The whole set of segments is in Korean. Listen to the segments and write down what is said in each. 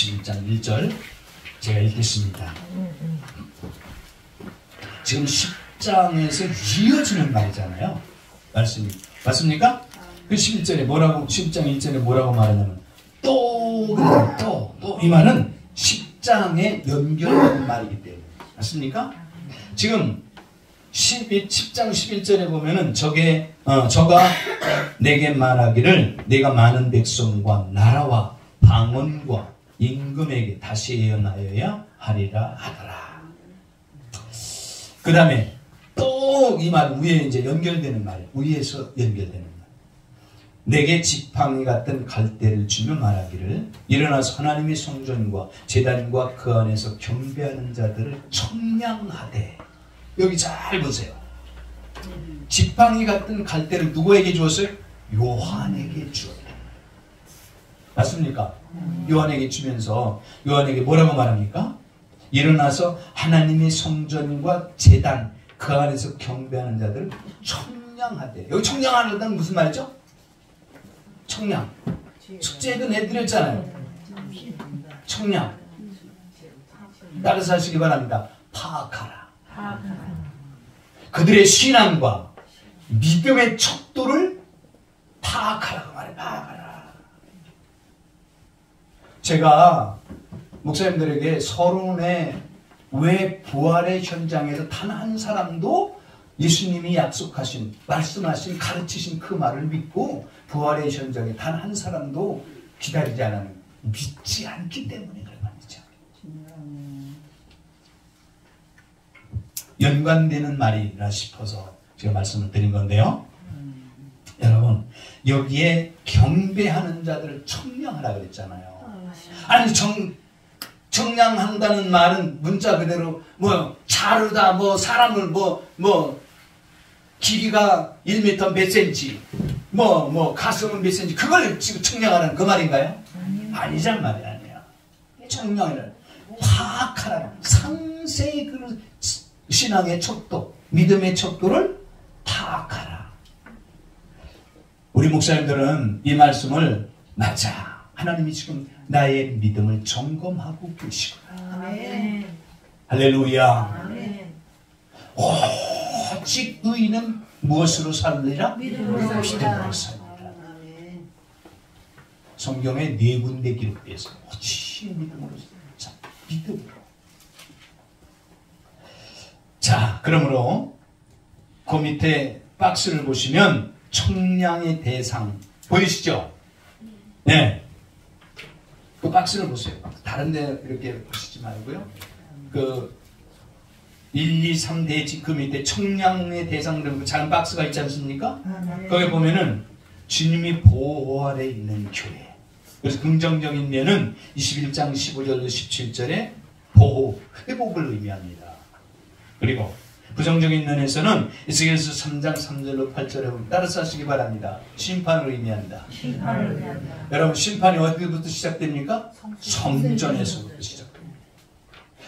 11장 1절 제가 읽겠습니다. 지금 10장에서 이어지는 말이잖아요. 말씀이. 맞습니까? 그 11절에 뭐라고, 10장 1절에 뭐라고 말하냐면 또 이 말은 10장에 연결되는 말이기 때문에. 맞습니까? 지금 10장 11절에 보면은 저가 내게 말하기를 내가 많은 백성과 나라와 방언과 임금에게 다시 예언하여야 하리라 하더라. 그 다음에 또 이 말 위에 이제 연결되는 말이에요. 위에서 연결되는 말. 내게 지팡이 같은 갈대를 주며 말하기를 일어나서 하나님의 성전과 제단과 그 안에서 경배하는 자들을 청량하되. 여기 잘 보세요. 지팡이 같은 갈대를 누구에게 주었어요? 요한에게 주었다. 맞습니까? 요한에게 주면서 요한에게 뭐라고 말합니까? 일어나서 하나님의 성전과 제단 그 안에서 경배하는 자들을 청량하되. 여기 청량하다는 무슨 말이죠? 청량. 숙제에도 내드렸잖아요. 청량. 따라서 하시기 바랍니다. 파악하라. 그들의 신앙과 믿음의 척도를 파악하라고 말해. 파악하라. 제가 목사님들에게 서론에 왜 부활의 현장에서 단 한 사람도 예수님이 약속하신, 말씀하신, 가르치신 그 말을 믿고 부활의 현장에 단 한 사람도 기다리지 않았는, 믿지 않기 때문에 그런 말이죠. 연관되는 말이라 싶어서 제가 말씀을 드린 건데요. 여러분, 여기에 경배하는 자들을 청량하라 그랬잖아요. 아니, 청량한다는 말은 문자 그대로 뭐 자르다, 뭐 사람을 뭐 길이가 1m 몇 센치, 뭐 가슴은 몇 센치, 그걸 지금 청량하라는 그 말인가요? 아니란 말이 아니야. 청량을 파악하라. 상세히 그 신앙의 척도, 믿음의 척도를 파악하라. 우리 목사님들은 이 말씀을 맞아. 하나님이 지금 나의 믿음을 점검하고 계시구나. 아멘. 할렐루야. 아멘. 오직 의인은 무엇으로 살리라? 믿음으로 살리라. 아멘. 성경에 4군데 기록되어 있어요. 오직 믿음으로 살리라. 믿음으로. 자, 그러므로 그 밑에 박스를 보시면 청량의 대상 보이시죠? 네. 그 박스를 보세요. 다른 데 이렇게 보시지 말고요. 그 1, 2, 3 대지 그 밑에 청량의 대상들 그 작은 박스가 있지 않습니까? 거기 보면은 주님이 보호 아래 있는 교회. 그래서 긍정적인 면은 21장 15절 17절에 보호, 회복을 의미합니다. 그리고 부정적인 면에서는 에스겔서 3장 3절로 8절에 보면 따라서 하시기 바랍니다. 심판을 의미한다. 심판을 의미한다. 여러분, 심판이 어디부터 시작됩니까? 성전에서부터 시작됩니다.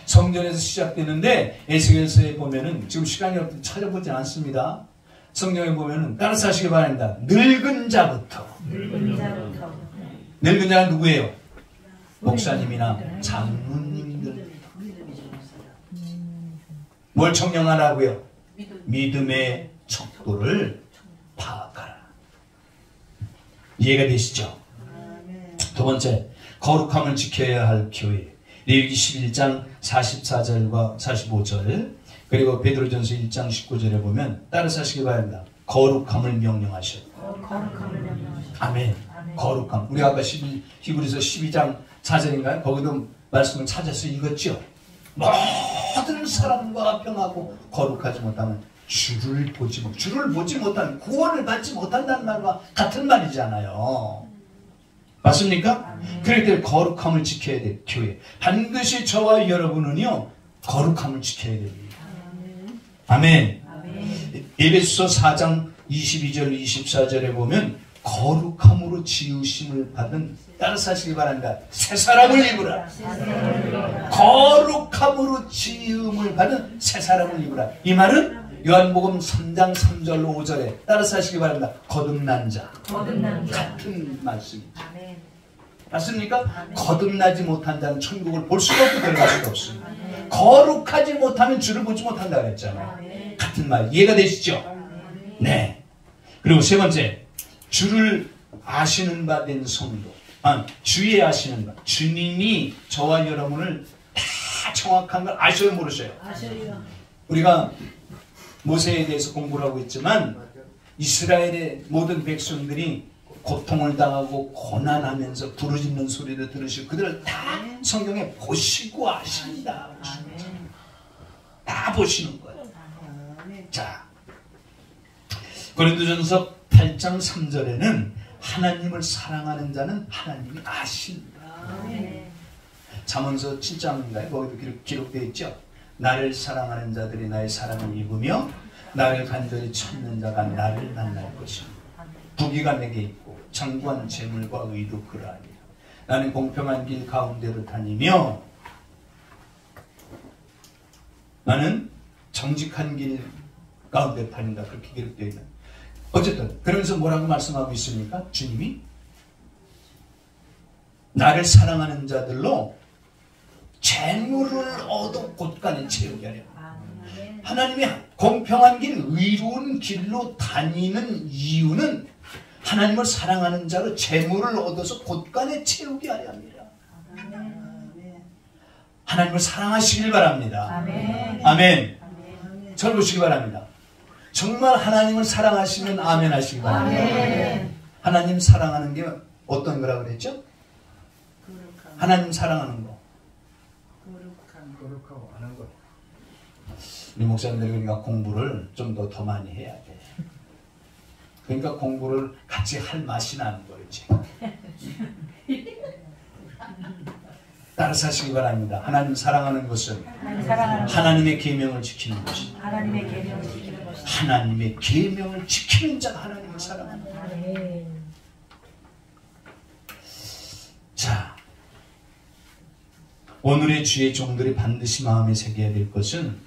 성전에서 시작되는데 에스겔서에 보면은 지금 시간이 없어서 찾아보지 않습니다. 성경에 보면은 따라서 하시기 바랍니다. 늙은 자부터. 늙은 자는 누구예요? 목사님이나 장로님들. 뭘 청량하라고요? 믿음의 척도를 파악하라. 이해가 되시죠? 두 번째, 거룩함을 지켜야 할 교회. 레위기 11장 44절과 45절, 그리고 베드로전서 1장 19절에 보면 따라서 하시기 바랍니다. 거룩함을 명령하셔. 아멘. 거룩함. 우리 아까 히브리서 12장 4절인가요? 거기도 말씀을 찾아서 읽었죠. 모든 사람과 평하고 거룩하지 못하면 주를 보지 못하면 구원을 받지 못한다는 말과 같은 말이잖아요. 맞습니까? 그럴 때 거룩함을 지켜야 돼. 교회 반드시 저와 여러분은요 거룩함을 지켜야 됩니다. 아멘. 에베소서 4장 22절 24절에 보면 거룩함으로 지으심을 받은, 따라서 하시기 바랍니다. 새 사람을 입으라. 거룩함으로 지음을 받은 새 사람을 입으라. 이 말은 요한복음 3장 3절로 5절에 따라서 하시기 바랍니다. 거듭난 자. 같은 말씀이죠. 맞습니까? 거듭나지 못한 자는 천국을 볼 수가 없고 들어갈 수가 없습니다. 거룩하지 못하면 주를 보지 못한다 그랬잖아요. 같은 말 이해가 되시죠? 네. 그리고 세 번째, 주를 아시는 바 된 성도. 주의 아시는 바. 주님이 저와 여러분을 다 정확한 걸 아셔요, 모르셔요? 아셔요. 우리가 모세에 대해서 공부를 하고 있지만 이스라엘의 모든 백성들이 고통을 당하고 고난하면서 부르짖는 소리를 들으시고 그들을 다 성경에 보시고 아십니다. 다 보시는 거예요. 자, 고린도전서 8장 3절에는 하나님을 사랑하는 자는 하나님이 아십니다. 잠언서 7장인가요? 거기도 기록되어 있죠. 나를 사랑하는 자들이 나의 사랑을 입으며 나를 간절히 찾는 자가 나를 만날 것입니다. 부귀가 내게 있고 장구한 재물과 의도 그러하니라. 나는 공평한 길 가운데로 다니며 나는 정직한 길 가운데 다닌다. 그렇게 기록되어 있는. 어쨌든 그러면서 뭐라고 말씀하고 있습니까? 주님이 나를 사랑하는 자들로 재물을 얻어 곳간에 채우게 하려. 하나님이 공평한 길, 의로운 길로 다니는 이유는 하나님을 사랑하는 자로 재물을 얻어서 곳간에 채우게 하려 합니다. 하나님을 사랑하시길 바랍니다. 아멘. 저를 보시기 바랍니다. 정말 하나님을 사랑하시면 아멘 하시기 바랍니다. 하나님 사랑하는 게 어떤 거라고 그랬죠? 하나님 사랑하는 거. 거룩하고 아는 것. 우리 목사님들이 우리가 공부를 좀 더 많이 해야 돼. 그러니까 공부를 같이 할 맛이 나는 거지. 따라서 하시기 바랍니다. 하나님 사랑하는 것은 하나님의 계명을 지키는 것입니다. 하나님의 계명을 지키는 자가 하나님을 사랑합니다. 자, 오늘의 주의 종들이 반드시 마음에 새겨야 될 것은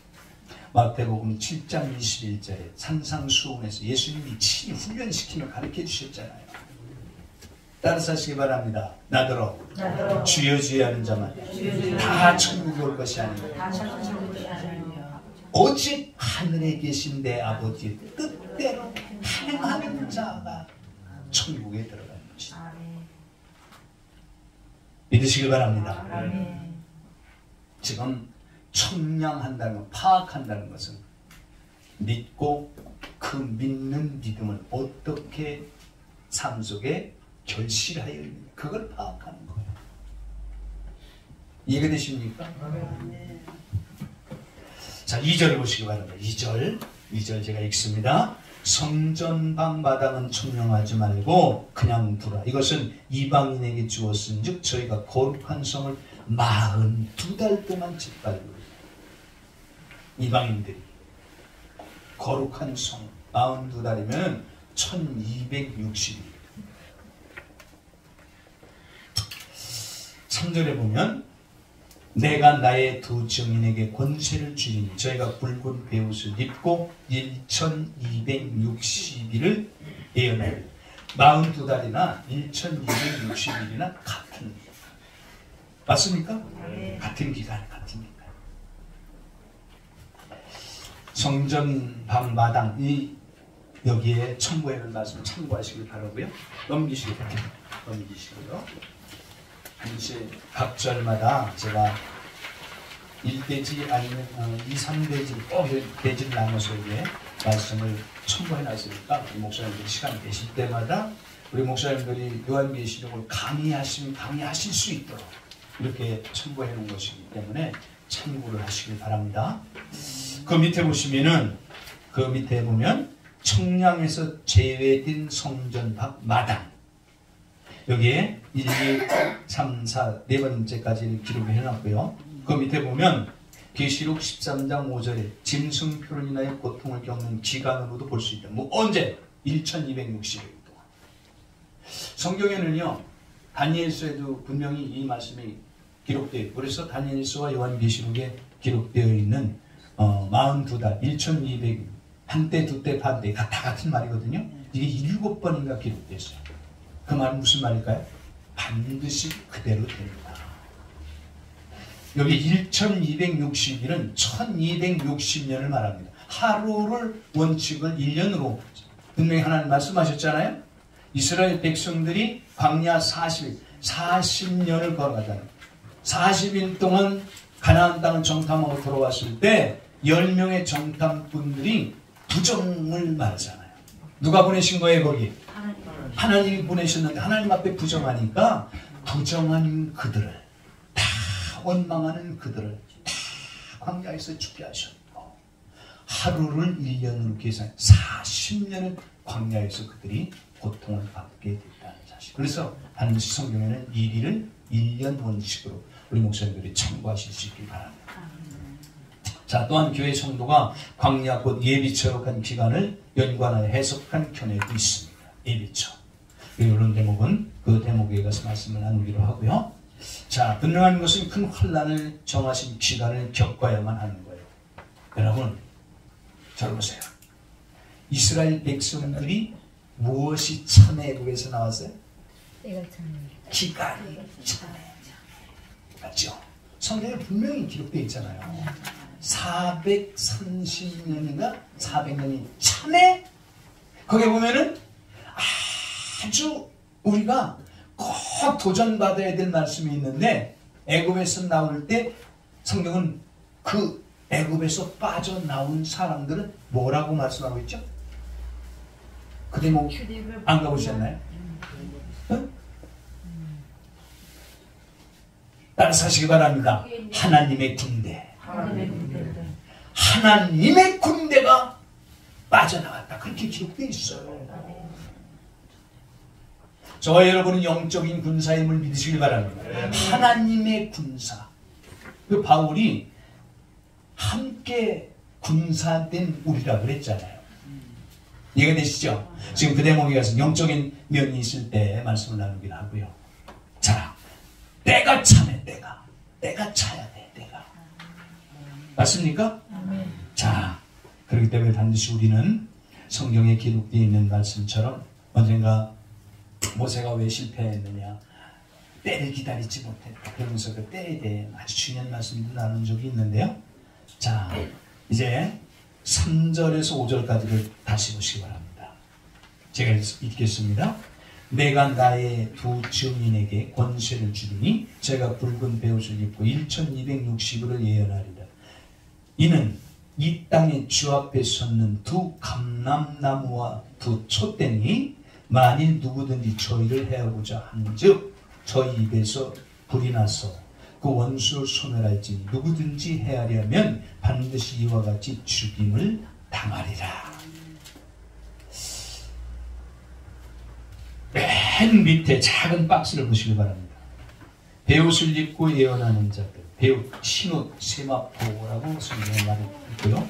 마태복음 7장 21절에 산상수훈에서 예수님이 친히 훈련시키며 가르쳐 주셨잖아요. 따라서 하시기 바랍니다. 나더러 주여 주여 하는 자만 다 천국에 올 것이 아니라 오직 하늘에 계신 내 아버지의 뜻대로 행하는 자가 천국에 들어가는 것입니다. 믿으시기 바랍니다. 지금 청량한다는 것, 파악한다는 것은 믿고 그 믿는 믿음을 어떻게 삶 속에 결실하여 있는가, 그걸 파악하는 거예요. 이해가 되십니까? 자, 2절을 보시기 바랍니다. 2절 제가 읽습니다. 성전방 마당은 청량하지 말고 그냥 두라. 이것은 이방인에게 주었은즉 저희가 거룩한 성을 42달 동안 짓밟고 이방인들이 거룩한 성 42달이면 1260일. 3절에 보면 내가 나의 두 증인에게 권세를 주리니 저희가 붉은 베옷을 입고 1260일을 예언하리. 42달이나 1260일이나 같은 맞습니까? 같은 기간, 같은 기간. 성전 방 마당 여기에 첨부해놓은 말씀 참고하시길 바라고요. 넘기시고요. 한시 각 절마다 제가 1대지 아니면 2, 3대지 꼭 대지를 나눠서 이게 말씀을 첨부해놨으니까 우리 목사님들이 시간 되실 때마다 우리 목사님들이 요한계시록을 강의하실 수 있도록 이렇게 첨부해 놓은 것이기 때문에 참고를 하시길 바랍니다. 그 밑에 보시면은 그 밑에 보면 청량에서 제외된 성전 밖 마당 여기에 1, 2, 3, 4 네 번째까지 기록을 해놨고요. 그 밑에 보면 계시록 13장 5절에 짐승표로 인하여 고통을 겪는 기간으로도 볼 수 있다. 뭐 언제? 1260일 동안. 성경에는요 다니엘서에도 분명히 이 말씀이 기록되어 있고 그래서 다니엘서와 요한계시록에 기록되어 있는 42달 1200 한때 두때 반때 다 같은 말이거든요. 이게 7번인가 기록되어 있어요. 그 말은 무슨 말일까요? 반드시 그대로 됩니다. 여기 1260일은 1260년을 말합니다. 하루를 원칙을 1년으로 분명히 하나님 말씀하셨잖아요. 이스라엘 백성들이 광야 40년을 걸어가잖아요. 40일 동안 가나안 땅을 정탐하고 돌아왔을 때 10명의 정탐꾼들이 부정을 말하잖아요. 누가 보내신 거예요 거기? 하나님이 보내셨는데 하나님 앞에 부정하니까 부정한 그들을 다 원망하는 그들을 다 광야에서 죽게 하셨고 하루를 1년으로 계산 40년을 광야에서 그들이 고통을 받게 됐다는 사실. 그래서 반드시 성경에는 이 일을 1년 원칙으로 우리 목사님들이 참고하실 수 있길 바랍니다. 자, 또한 교회 성도가 광야 곧 예비처로 간 기간을 연관하여 해석한 견해도 있습니다. 예비처. 이런 대목은 그 대목에 가서 말씀을 나누기로 하고요. 자, 분명한 것은 큰 환난을 정하신 기간을 겪어야만 하는 거예요. 여러분, 잘 보세요. 이스라엘 백성들이 무엇이 참회 애굽에서 나왔어요? 기간이 참회. 맞죠? 성경에 분명히 기록되어 있잖아요. 430년인가 400년이 참회. 거기에 보면은 아주 우리가 꼭 도전받아야 될 말씀이 있는데 애굽에서 나올 때 성경은 그 애굽에서 빠져나온 사람들은 뭐라고 말씀하고 있죠? 그 대목 안 가보셨나요? 응? 따라서 하시기 바랍니다. 하나님의 군대. 하나님의 군대가 빠져나왔다. 그렇게 기록되어 있어요. 저와 여러분은 영적인 군사임을 믿으시길 바랍니다. 하나님의 군사. 그 바울이 함께 군사된 우리라 그랬잖아요. 이해가 되시죠? 지금 그 대목에 가서 영적인 면이 있을 때 말씀을 나누긴 하고요. 자, 때가 차네, 때가. 때가 차야 돼, 때가. 맞습니까? 자, 그렇기 때문에 반드시 우리는 성경에 기록되어 있는 말씀처럼 언젠가 모세가 왜 실패했느냐, 때를 기다리지 못했다. 그러면서 그 때에 대해 아주 중요한 말씀도 나눈 적이 있는데요. 자, 이제 3절에서 5절까지를 다시 보시기 바랍니다. 제가 읽겠습니다. 내가 나의 두 증인에게 권세를 주리니 제가 붉은 베옷을 입고 1260일을 예언하리라. 이는 이 땅의 주 앞에 섰는 두 감람나무와 두 촛대니 만일 누구든지 저희를 해하고자 한즉 저희 입에서 불이 나서 그 원수를 소멸할지니 누구든지 해하려면 반드시 이와 같이 죽임을 당하리라. 맨 밑에 작은 박스를 보시기 바랍니다. 베옷을 입고 예언하는 자들, 베옷, 신옷, 세마포라고 성경에 말했고요.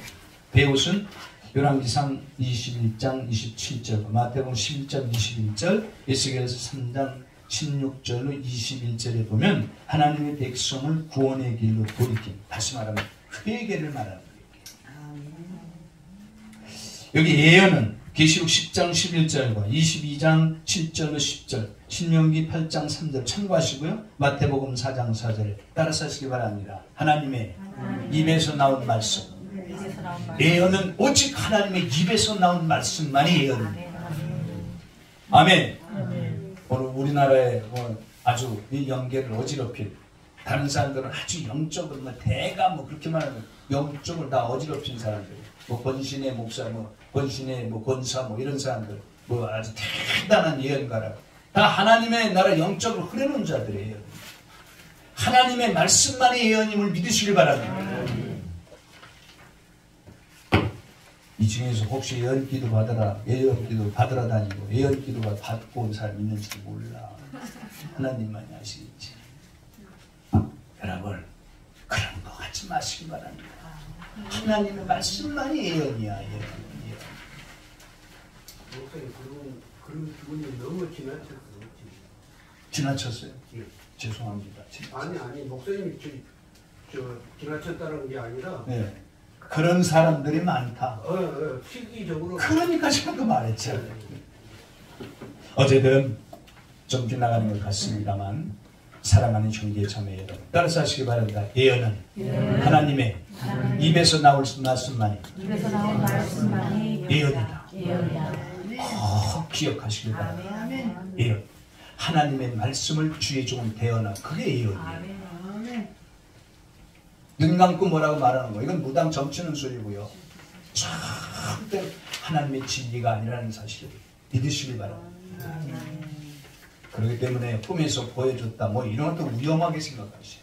베옷은 열왕기상 21장 27절, 마태복음 11장 21절, 에스겔서 3장 16절로 21절에 보면 하나님의 백성을 구원의 길로 돌이킨, 다시 말하면 회개를 말하는 거예요. 여기 예언은 계시록 10장 11절과 22장 7절로 10절, 신명기 8장 3절 참고하시고요. 마태복음 4장 4절 따라서 하시기 바랍니다. 하나님의 입에서 나온 말씀. 예언은 오직 하나님의 입에서 나온 말씀만이 예언입니다. 아멘. 오늘 우리나라에 아주 이 연계를 어지럽힌, 다른 사람들은 아주 영적으로 대가 그렇게 말하면 영적으로 다 어지럽힌 사람들, 권신의 목사, 권신의 권사, 이런 사람들, 아주 대단한 예언가라고. 다 하나님의 나라 영적으로 흐르는 자들이에요. 하나님의 말씀만이 예언임을 믿으시길 바랍니다. 이 중에서 혹시 예언기도 받으라 다니고 예언기도가 받고 온 사람 있는지도 몰라. 하나님만이 아시겠지. 여러분, 그런 거 하지 마시기 바랍니다. 하나님의 말씀만이 예언이야. 예언. 목사님, 그런 기분이 너무 지나쳤어요. 지나쳤어요? 예. 죄송합니다. 아니, 목사님이 지나쳤다는 게 아니라. 네. 그런 사람들이 많다. 시기적으로. 그러니까 지금 그 말했죠. 어쨌든 좀 빗나가는 것 같습니다만 사랑하는 형제 자매 여러분 따라서 하시기 바랍니다. 예언은 하나님의 입에서 나올 말씀만이 예언이다. 기억하시기 바랍니다. 예언. 하나님의 말씀을 주의 종은 대언하. 그게 예언이에요. 눈 감고 뭐라고 말하는 거 이건 무당 점치는 소리고요. 절대 하나님의 진리가 아니라는 사실을 믿으시기 바랍니다. 그렇기 때문에 꿈에서 보여줬다 뭐 이런 것도 위험하게 생각하시죠.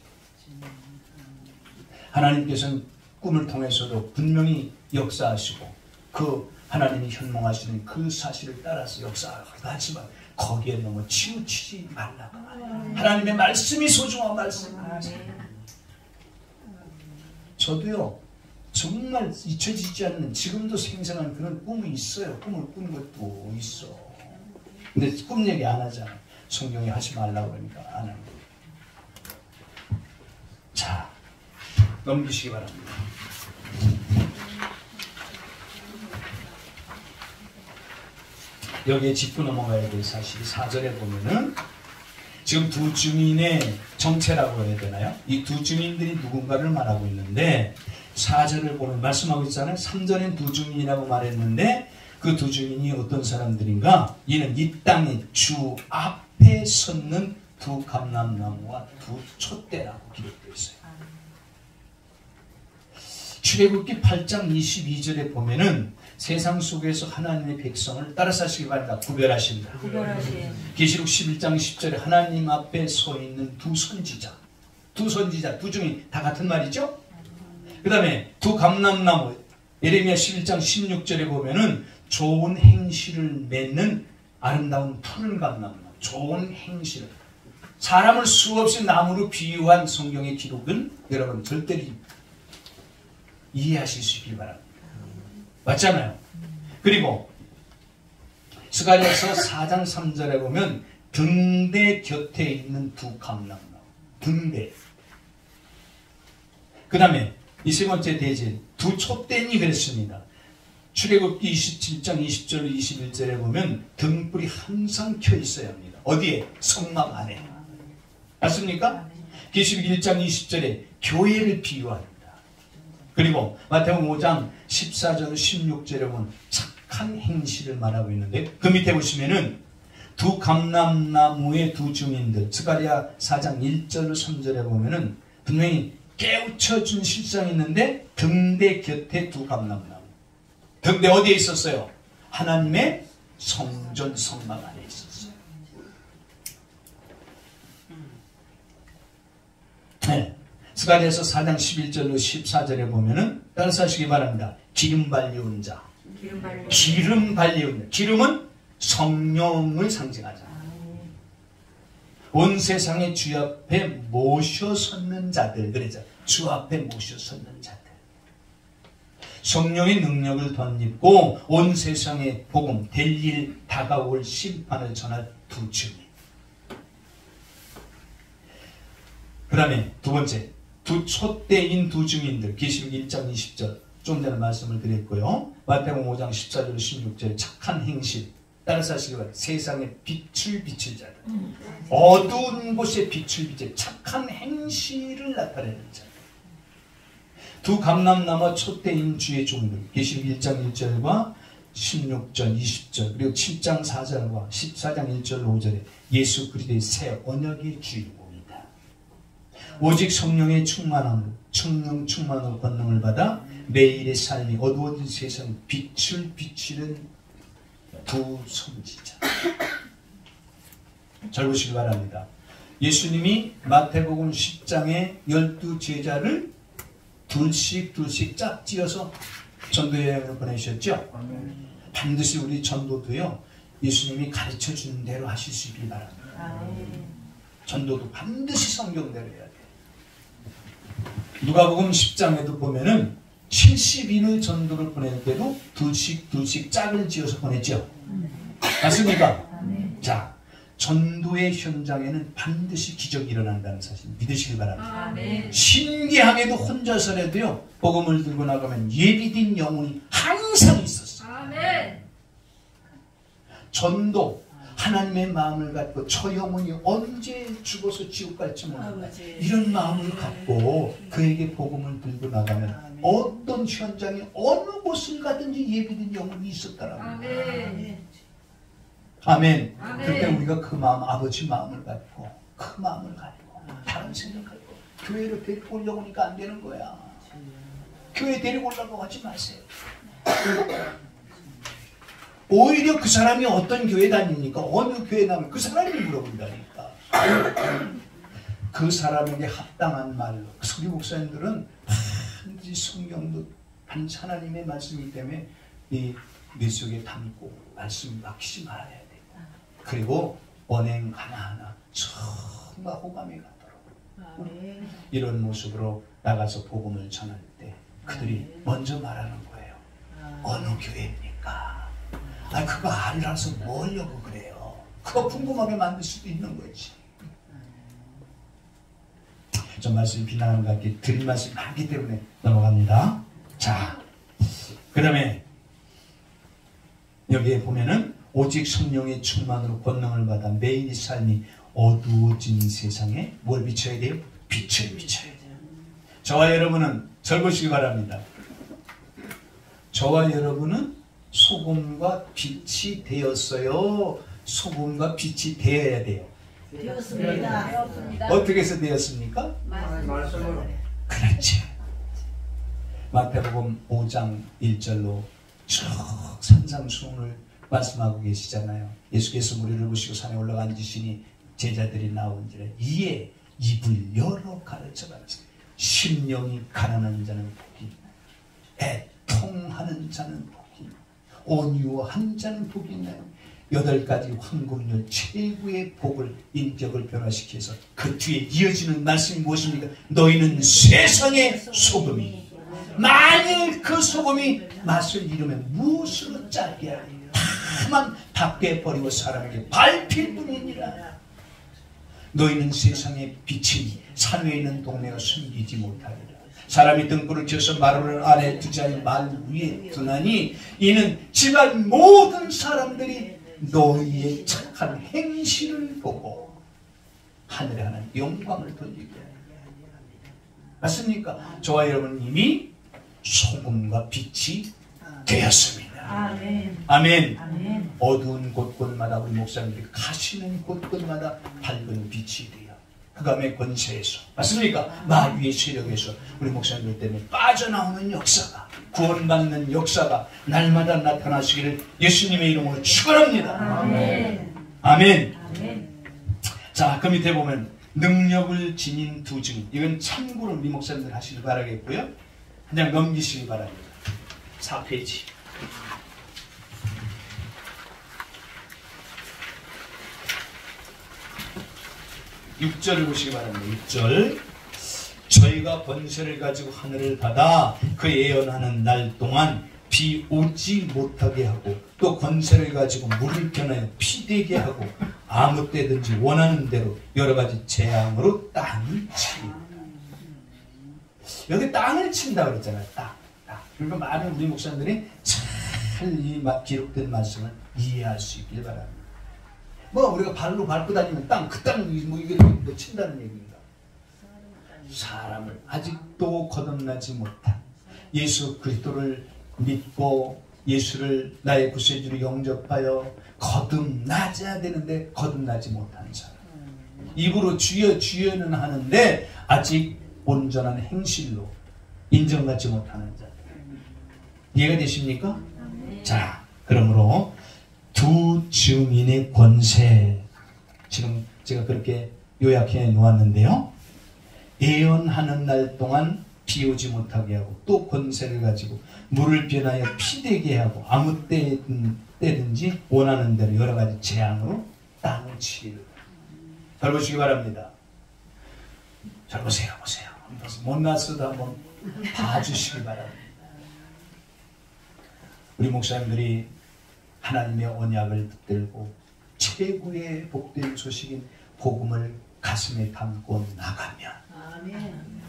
하나님께서는 꿈을 통해서도 분명히 역사하시고 그 하나님이 현몽하시는 그 사실을 따라서 역사하기도 하지만 거기에 너무 치우치지 말라고 하나님의 말씀이 소중한 말씀. 저도요 정말 잊혀지지 않는 지금도 생생한 그런 꿈이 있어요. 꿈을 꾼 것도 있어. 근데 꿈 얘기 안 하잖아요. 성경에 하지 말라고 그러니까 안 합니다. 자, 넘기시기 바랍니다. 여기에 짚고 넘어가야 될 사실이 4절에 보면은 지금 두 증인의 정체라고 해야 되나요? 이 두 증인들이 누군가를 말하고 있는데 4절을 보면 말씀하고 있잖아요. 3절엔 두 증인이라고 말했는데 그 두 증인이 어떤 사람들인가? 이는 이 땅의 주 앞에 섰는 두 감람나무와 두 촛대라고 기록되어 있어요. 출애굽기 8장 22절에 보면은 세상 속에서 하나님의 백성을 따라서 하시기 바랍니다. 구별하신다. 계시록 11장 10절에 하나님 앞에 서 있는 두 선지자, 두 중이 다 같은 말이죠. 그 다음에 두 감람나무, 예레미야 11장 16절에 보면은 좋은 행실을 맺는 아름다운 푸른 감람나무, 좋은 행실을 사람을 수없이 나무로 비유한 성경의 기록은 여러분 절대로 이해하실 수 있길 바랍니다. 맞잖아요. 그리고 스가랴서 4장 3절에 보면 등대 곁에 있는 두 감람나무, 등대. 그 다음에 이 세 번째 대진 두 촛대니 그랬습니다. 출애굽기 27장 20절 21절에 보면 등불이 항상 켜 있어야 합니다. 어디에? 성막 안에. 맞습니까? 계시록 1장 20절에 교회를 비유합니다. 그리고 마태복음 5장 14절 16절에 보면 착한 행실을 말하고 있는데 그 밑에 보시면은 두 감람나무의 두 증인들 스가랴 4장 1절 3절에 보면은 분명히 깨우쳐준 실상이 있는데 등대 곁에 두 감람나무. 등대 어디에 있었어요? 하나님의 성전 성막 안에 있었어요. 네. 스가랴서 4장 11절로 14절에 보면은 따라서 하시기 바랍니다. 기름 발리운 자. 기름 발리운 자. 기름은 성령을 상징하잖아요. 온 세상의 주 앞에 모셔 섰는 자들. 그러죠. 주 앞에 모셔 섰는 자들. 성령의 능력을 덧입고 온 세상의 복음, 될 일, 다가올 심판을 전할 두 증인. 그 다음에 두 번째. 두 촛대인 두 증인들 계시록 1장 20절 좀 전에 말씀을 드렸고요. 마태복음 5장 14절 16절에 착한 행실 따라서 하시기 바랍니다. 세상에 빛을 비칠 자들 어두운 곳에 빛을 비칠 착한 행실을 나타내는 자들 두 감람나무 촛대인 주의 종들 계시록 1장 1절과 16절 20절 그리고 7장 4절과 14장 1절 5절에 예수 그리스도의 새 언약의 주인공 오직 성령의 충만으로 권능을 받아 매일의 삶이 어두워진 세상 빛을 비치는 두 선지자. 잘 보시기 바랍니다. 예수님이 마태복음 10장에 12제자를 둘씩 짝지어서 전도여행을 보내셨죠. 반드시 우리 전도도요 예수님이 가르쳐주는 대로 하실 수 있길 바랍니다. 전도도 반드시 성경대로 해야 돼요. 누가복음 10장에도 보면은 70인의 전도를 보낼 때도 둘씩 짝을 지어서 보냈죠. 맞습니까? 자, 전도의 현장에는 반드시 기적이 일어난다는 사실 믿으시길 바랍니다. 신기하게도 혼자서라도요 복음을 들고 나가면 예비된 영혼이 항상 있었어요. 전도 하나님의 마음을 갖고 저 영혼이 언제 죽어서 지옥 갈지 모른다. 이런 마음을 갖고 그에게 복음을 들고 나가면 어떤 현장에 어느 곳을 가든지 예비된 영혼이 있었다라고. 아멘. 그럴 때 우리가 그 마음, 아버지 마음을 갖고 그 마음을 갖고 다른 생각하고 교회로 데리고 오려고 하니까 안 되는 거야. 교회 데리고 오려고 하지 마세요. 오히려 그 사람이 어떤 교회 다닙니까? 어느 교회 다니면 그 사람이 물어본다니까. 그 사람에게 합당한 말로. 우리 목사님들은 반드시 성경도 반드시 하나님의 말씀이기 때문에 이 뇌속에 담고 말씀 막히지 말아야 돼요. 그리고 언행 하나하나 정말 호감이 가도록 이런 모습으로 나가서 복음을 전할 때 그들이 먼저 말하는 거예요. 어느 교회입니까? 아, 그거 알라서 뭐려고 그래요. 그거 궁금하게 만들 수도 있는 거지. 저 말씀이 비난하는 것 같게 드린 말씀이 많기 때문에 넘어갑니다. 자, 그 다음에 여기에 보면은 오직 성령의 충만으로 권능을 받아 매일의 삶이 어두워진 세상에 뭘 비춰야 돼요? 빛을 비춰야 돼요. 저와 여러분은 절 보시기 바랍니다. 저와 여러분은 소금과 빛이 되었어요. 소금과 빛이 되어야 돼요. 되었습니다. 어떻게 해서 되었습니까? 말씀으로. 그렇지. 마태복음 5장 1절로 쭉 산상수훈을 말씀하고 계시잖아요. 예수께서 무리를 보시고 산에 올라가 앉으시니 제자들이 나온지라 이에 입을 열어 가르쳐 가르치니 심령이 가난한 자는 복이 있나요? 애통하는 자는 복이 있나요? 온유한 자는 복이 있나요? 8가지 황금률 최고의 복을 인격을 변화시켜서 그 뒤에 이어지는 말씀이 무엇입니까? 너희는 세상의 소금이 만일 그 소금이 맛을 잃으면 무엇으로 짜게 하리요? 다만 밖에 버리고 사람에게 밟힐 뿐이니라. 너희는 세상의 빛이 산 위에 있는 동네가 숨기지 못하리라. 사람이 등불을 켜서 마루를 아래 두지 아니 말 위에 두나니 이는 집안 모든 사람들이 너희의 착한 행실을 보고 하늘에 하는 영광을 돌리게 하리라. 맞습니까? 저와 여러분 이미 소금과 빛이 되었습니다. 아멘. 아멘. 아멘. 어두운 곳곳마다 우리 목사님들이 가시는 곳곳마다 밝은 빛이 돼요. 흑암의 권세에서, 맞습니까? 마귀의 세력에서 우리 목사님들 때문에 빠져나오는 역사가, 구원받는 역사가 날마다 나타나시기를 예수님의 이름으로 축원합니다. 아멘. 아멘. 아멘. 자, 그 밑에 보면 능력을 지닌 두 증. 이건 참고로 우리 목사님들 하시길 바라겠고요. 그냥 넘기시기 바랍니다. 4페이지. 6절을 보시기 바랍니다. 6절. 저희가 번세를 가지고 하늘을 받아 그 예언하는 날 동안 비 오지 못하게 하고 또 권세를 가지고 물을 변하여 피되게 하고 아무 때든지 원하는 대로 여러 가지 재앙으로 땅을 치리. 여기 땅을 친다 그랬잖아요. 땅. 그러니까 많은 우리 목사님들이 잘 이 기록된 말씀을 이해할 수 있길 바랍니다. 뭐 우리가 발로 밟고 다니면 땅, 그 땅을 뭐 이게 뭐 친다는 얘기인가? 사람을 아직도 거듭나지 못한 예수 그리스도를 믿고 예수를 나의 구세주로 영접하여 거듭나야 되는데 거듭나지 못한 사람. 입으로 주여 주여는 하는데 아직 온전한 행실로 인정받지 못하는 자들. 이해가 되십니까? 자, 그러므로 두 증인의 권세, 지금 제가 그렇게 요약해 놓았는데요. 예언하는 날 동안 비 오지 못하게 하고 또 권세를 가지고 물을 변하여 피되게 하고 아무 때든지 원하는 대로 여러 가지 재앙으로 땅을 치리라. 잘 보시기 바랍니다. 잘 보세요. 못났어도 한번 봐주시기 바랍니다. 우리 목사님들이 하나님의 언약을 붙들고 최고의 복된 소식인 복음을 가슴에 담고 나가면 아멘.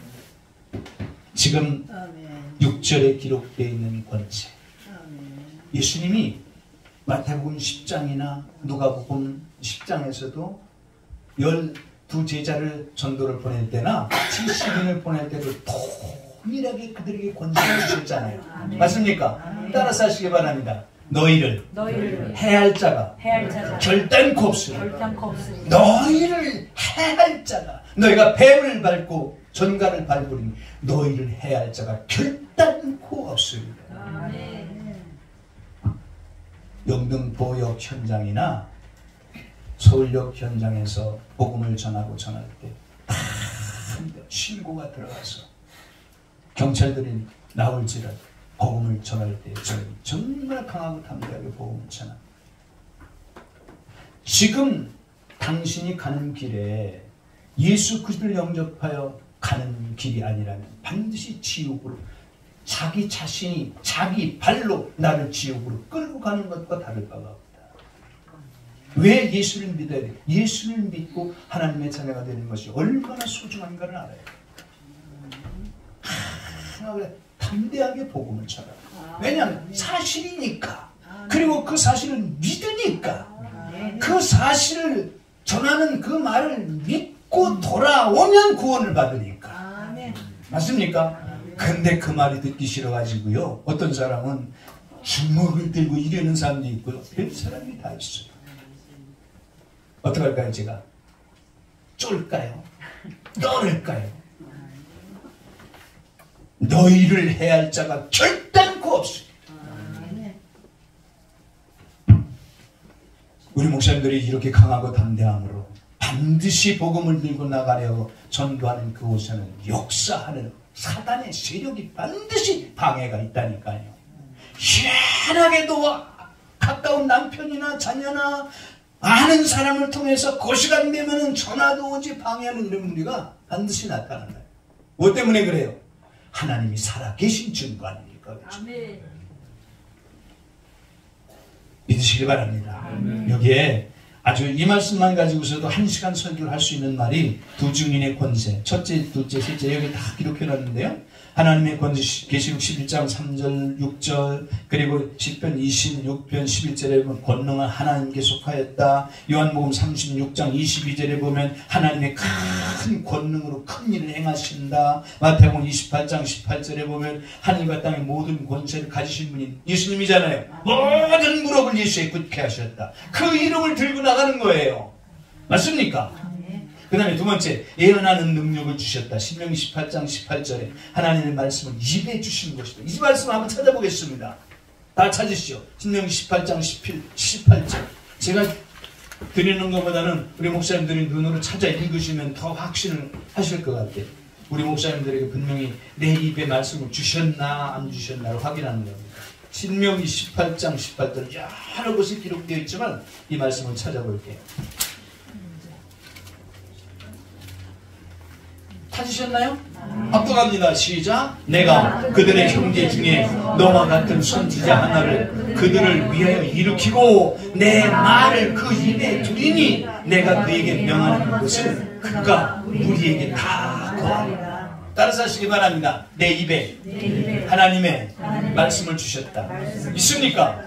지금 아멘. 6절에 기록되어 있는 권세, 아멘. 예수님이 마태복음 10장이나 누가복음 10장에서도 12제자를 전도를 보낼 때나 70인을 보낼 때도 동일하게 그들에게 권세를 주셨잖아요. 맞습니까? 따라서 하시기 바랍니다. 너희를 해할 자가 결단코 없으리라. 너희를 해할 자가, 너희가 뱀을 밟고 전갈을 밟으니 너희를 해할 자가 결단코 없으리라. 영등포역 현장이나 서울역 현장에서 복음을 전할 때 신고가 들어가서 경찰들이 나올지라도 복음을 전할 때 저는 정말 강하고 담대하게 복음을 전합니다. 지금 당신이 가는 길에 예수 그리스도를 영접하여 가는 길이 아니라면 반드시 지옥으로, 자기 자신이 자기 발로 나를 지옥으로 끌고 가는 것과 다를 바가 없다. 왜 예수를 믿어야 돼? 예수를 믿고 하나님의 자녀가 되는 것이 얼마나 소중한가를 알아야 돼. 담대하게 복음을 전하라. 왜냐하면 사실이니까. 그리고 그 사실을 믿으니까. 그 사실을 전하는 그 말을 믿고 돌아오면 구원을 받으니까. 맞습니까? 근데 그 말이 듣기 싫어가지고요, 어떤 사람은 주먹을 들고 이러는 사람도 있고요. 별 사람이 다 있어요. 어떡할까요? 제가 쫄까요? 떠를까요? 너희를 해할 자가 결단코 없습니다. 우리 목사님들이 이렇게 강하고 담대함으로 반드시 복음을 들고 나가려고 전도하는 그곳에는 역사하는 사단의 세력이 반드시 방해가 있다니까요. 희한하게도 가까운 남편이나 자녀나 아는 사람을 통해서 그 시간 되면 전화도 오지 방해하는 이런 무리가 반드시 나타난다. 뭐 때문에 그래요? 하나님이 살아계신 증거 아닙니까? 그렇죠? 믿으시기 바랍니다. 여기에 아주 이 말씀만 가지고서도 1시간 설교를 할 수 있는 말이 두 증인의 권세, 첫째, 둘째, 셋째, 여기 다 기록해놨는데요. 하나님의 권세, 계시록 11장 3절 6절, 그리고 시편 26편 11절에 보면 권능은 하나님께 속하였다. 요한복음 36장 22절에 보면 하나님의 큰 권능으로 큰 일을 행하신다. 마태복음 28장 18절에 보면 하늘과 땅의 모든 권세를 가지신 분이 예수님이잖아요. 모든 무릎을 예수에 굳게 하셨다. 그 이름을 들고 나가는 거예요. 맞습니까? 그 다음에 두 번째, 예언하는 능력을 주셨다. 신명기 18장 18절에 하나님의 말씀을 입에 주신 것이다. 이 말씀을 한번 찾아보겠습니다. 다 찾으시죠. 신명기 18장 18절. 제가 드리는 것보다는 우리 목사님들이 눈으로 찾아 읽으시면 더 확신을 하실 것 같아요. 우리 목사님들에게 분명히 내 입에 말씀을 주셨나 안 주셨나를 확인하는 겁니다. 신명기 18장 18절 여러 곳에 기록되어 있지만 이 말씀을 찾아볼게요. 찾으셨나요? 합독합니다. 시작. 내가 그들의 형제 중에 너와 같은 선지자 하나를 그들을 위하여 일으키고 내 말을 그 입에 두리니 내가 그에게 명하는 것을 그가 우리에게 다 거하리라. 따라서 하시기 바랍니다. 내 입에 하나님의 말씀을 주셨다. 있습니까?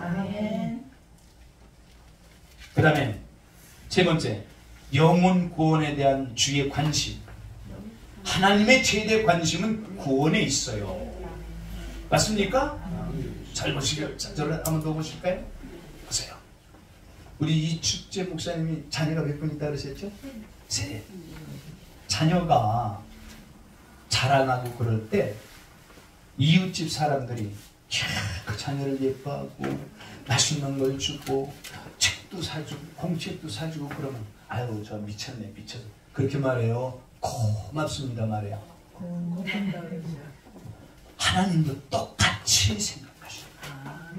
그 다음에 세 번째, 영혼 구원에 대한 주의 관심. 하나님의 최대 관심은 구원에 있어요. 맞습니까? 잘 보시게요. 저를 한번 더 보실까요? 보세요. 우리 이축제 목사님이 자녀가 몇 분 있다 그러셨죠? 셋. 자녀가 자라나고 그럴 때 이웃집 사람들이 그 자녀를 예뻐하고 맛있는 걸 주고 책도 사주고 공책도 사주고 그러면 아유 저 미쳤네 미쳐서 그렇게 말해요. 고맙습니다 말이야. 하나님도 똑같이 생각하십니다.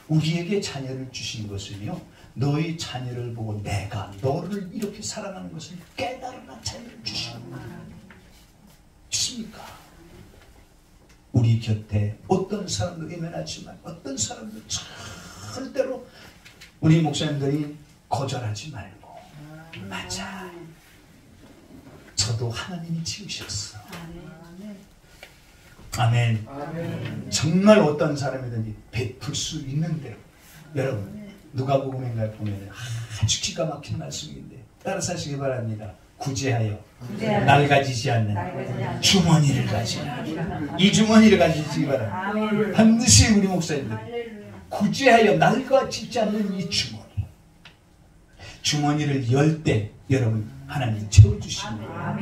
우리에게 자녀를 주신 것은요, 너희 자녀를 보고 내가 너를 이렇게 사랑하는 것을 깨달으라 자녀를 주시는 거예요. 있습니까? 우리 곁에 어떤 사람도 외면하지만 어떤 사람도 절대로 우리 목사님들이 거절하지 말고 맞아. 저도 하나님이 지으셨어. 아멘. 정말 어떤 사람이든지 베풀 수 있는 대로 여러분 누가복음인가에 보면 아주 기가 막힌 말씀인데 따라서 하시기 바랍니다. 구제하여 낡아지지 않는 주머니를 가지라. 이 주머니를 가지시기 바랍니다. 반드시 우리 목사님들 구제하여 낡아지지 않는 이 주머니를 열 때 여러분 하나님 채워주십니다.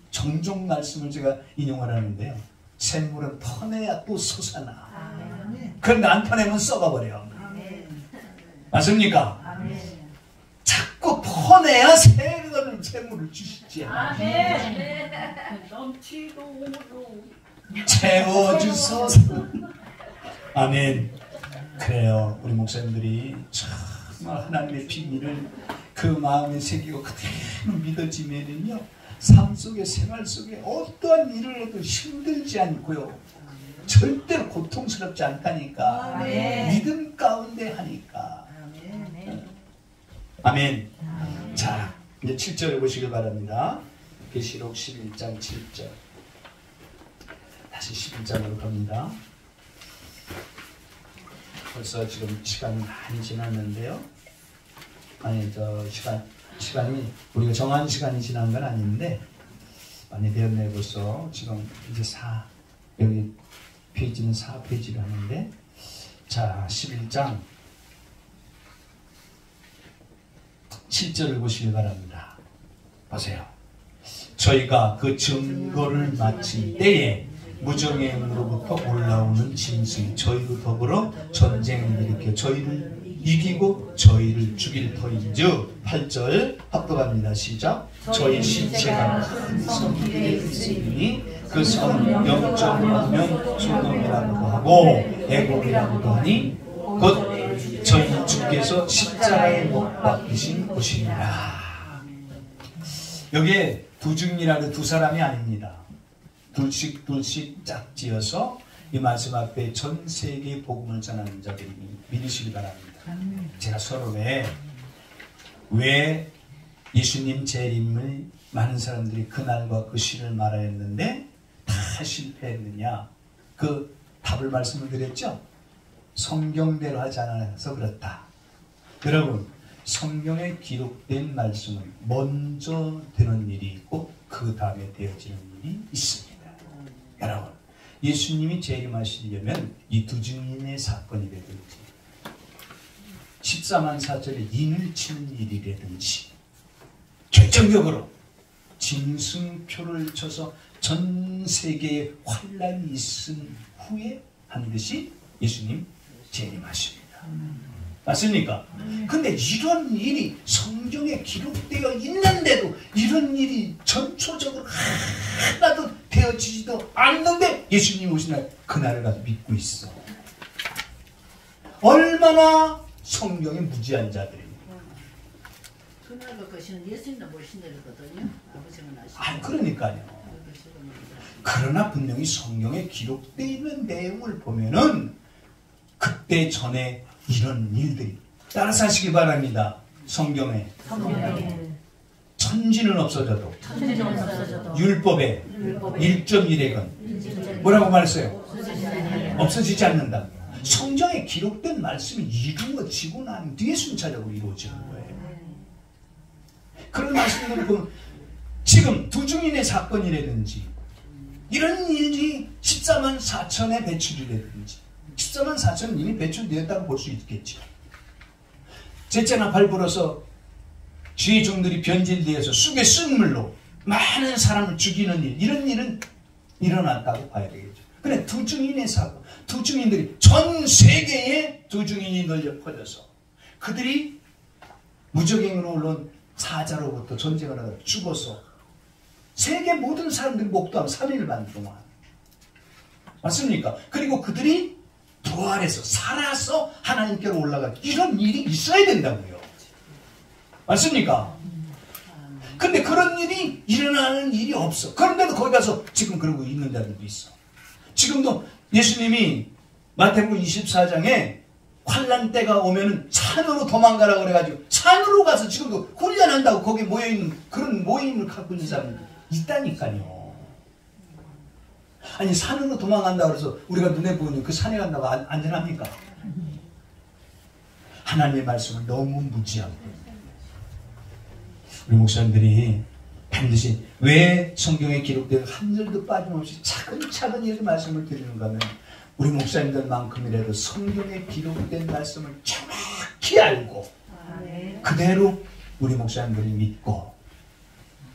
종종 말씀을 제가 인용을 하는데요. 샘물은 퍼내야 또 솟아나. 그런데 안 퍼내면 썩어버려. 맞습니까? 자꾸 퍼내야 샘물을 주시지. 채워주소서. 아멘. 그래요. 우리 목사님들이 정말 하나님의 비밀을 그 마음에 새기고 그대로 믿어지면요, 삶 속에, 생활 속에 어떠한 일을 해도 힘들지 않고요, 절대로 고통스럽지 않다니까. 믿음 가운데 하니까. 아멘. 자, 이제 7절에 보시길 바랍니다. 계시록 11장 7절. 다시 11장으로 갑니다. 벌써 지금 시간이 많이 지났는데요. 아니, 시간이 우리가 정한 시간이 지난 건 아닌데 많이 되었네. 벌써 지금 이제 여기 페이지는 4페이지를 하는데, 자, 11장 7절을 보시기 바랍니다. 보세요. 저희가 그 증거를 마친 때에 무정행으로부터 올라오는 짐승이 저희로 더불어 전쟁을 일으켜 저희를 이기고 저희를 죽일 터인즉. 8절 합독합니다. 시작. 저희 신체가 큰 섬 위에 있으니 그 섬은 영적으로 소돔이라고도 하고 애곡이라고도 하니 곧 저희 주께서 십자가에 못 박히신 곳이니라. 여기에 두중이라는 두 사람이 아닙니다. 둘씩 짝지어서 이 말씀 앞에 전 세계 복음을 전하는 자들이 믿으시기 바랍니다. 제가 서로 왜 예수님 재림을 많은 사람들이 그날과 그 시를 말하였는데 다 실패했느냐, 그 답을 말씀을 드렸죠. 성경대로 하지 않아서 그렇다. 여러분, 성경에 기록된 말씀은 먼저 되는 일이 있고 그 다음에 되어지는 일이 있습니다. 여러분, 예수님이 재림하시려면 이 두 증인의 사건이라든지 14만 4천의 인을 치는 일이라든지 결정적으로 짐승표를 쳐서 전 세계에 환란이 있은 후에 반드시 예수님 재림하십니다. 맞습니까? 근데 이런 일이 성경에 기록되어 있는데도 이런 일이 전초적으로 하나도 되어지지도 않는데 예수님 오신 날 그날을 가서 믿고 있어. 얼마나 성경에 무지한 자들입니다. 그날과 것이는 예수님도 모신다거든요. 아버지는 아시죠? 아, 그러니까요. 그러나 분명히 성경에 기록되어 있는 내용을 보면은 그때 전에 이런 일들이 따라서 하시기 바랍니다. 성경에 천지는 없어져도 율법에 1.1핵은 뭐라고 말했어요? 없어지지 않는다. 성경에 기록된 말씀이 이루어지고 난 뒤에 순차적으로 이루어지는 거예요. 그런 말씀들을 보면 지금 두 증인의 사건이라든지 이런 일이 14만 4천의 배출이라든지 14만 4천은 이미 배출되었다고 볼 수 있겠죠. 셋째나 발불어서 죄종들이 변질되어서 쑥의 쓴물로 많은 사람을 죽이는 일, 이런 일은 일어났다고 봐야 되겠죠. 그런데 두 증인의 사건, 두 증인들이 전 세계에 두 증인이 널려 퍼져서 그들이 무적행으로 올라온 사자로부터 전쟁을 하다가 죽어서 세계 모든 사람들이 목도하면 3일 반 동안, 맞습니까? 그리고 그들이 부활해서 살아서 하나님께로 올라가, 이런 일이 있어야 된다고요. 맞습니까? 근데 그런 일이 일어나는 일이 없어. 그런데도 거기 가서 지금 그러고 있는 자들도 있어. 지금도 예수님이 마태복음 24장에 환란 때가 오면은 산으로 도망가라고 그래가지고 산으로 가서 지금도 훈련한다고 거기 모여있는 그런 모임을 갖고 있는 사람이 있다니까요. 아니, 산으로 도망간다고 해서 우리가 눈에 보이는 그 산에 간다고 안전합니까? 하나님의 말씀을 너무 무지하고 우리 목사님들이 반드시 왜 성경에 기록된 한 절도 빠짐없이 차근차근 이렇게 말씀을 드리는가 하면 우리 목사님들만큼이라도 성경에 기록된 말씀을 정확히 알고 그대로 우리 목사님들이 믿고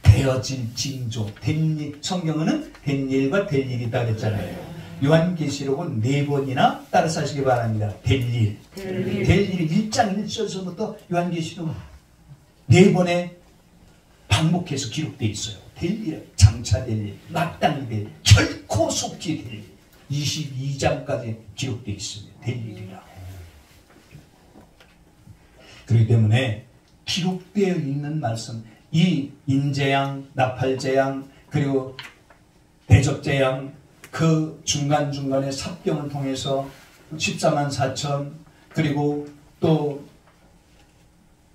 되어진 징조, 된 일, 성경은 된 일과 될 일이 있다 그랬잖아요. 요한계시록은 4번이나 따라서 하시기 바랍니다. 될 일. 될 일이 1장 1절서부터 요한계시록은 4번에 반복해서 기록되어 있어요. 될 일, 장차 될 일, 마땅히 될 일, 결코 속히 될 일. 22장까지 기록되어 있습니다. 될 일이라고. 그렇기 때문에 기록되어 있는 말씀, 이 인재양, 나팔재양, 그리고 대적재양, 그 중간중간에 삽경을 통해서 14만 4천, 그리고 또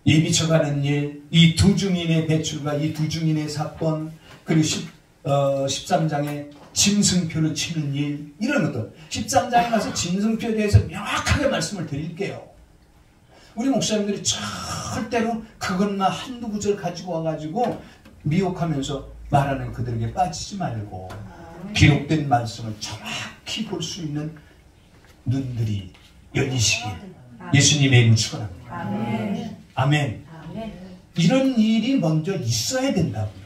예비쳐가는 일, 이 두 증인의 배출과 이 두 증인의 사건, 그리고 13장에 짐승표를 치는 일, 이런 것들. 13장에 가서 짐승표에 대해서 명확하게 말씀을 드릴게요. 우리 목사님들이 절대로 그것만 한두 구절 가지고 와가지고 미혹하면서 말하는 그들에게 빠지지 말고 기록된 말씀을 정확히 볼 수 있는 눈들이 열리시길 예수님의 이름으로 축원합니다. 아멘. 아멘. 이런 일이 먼저 있어야 된다고요.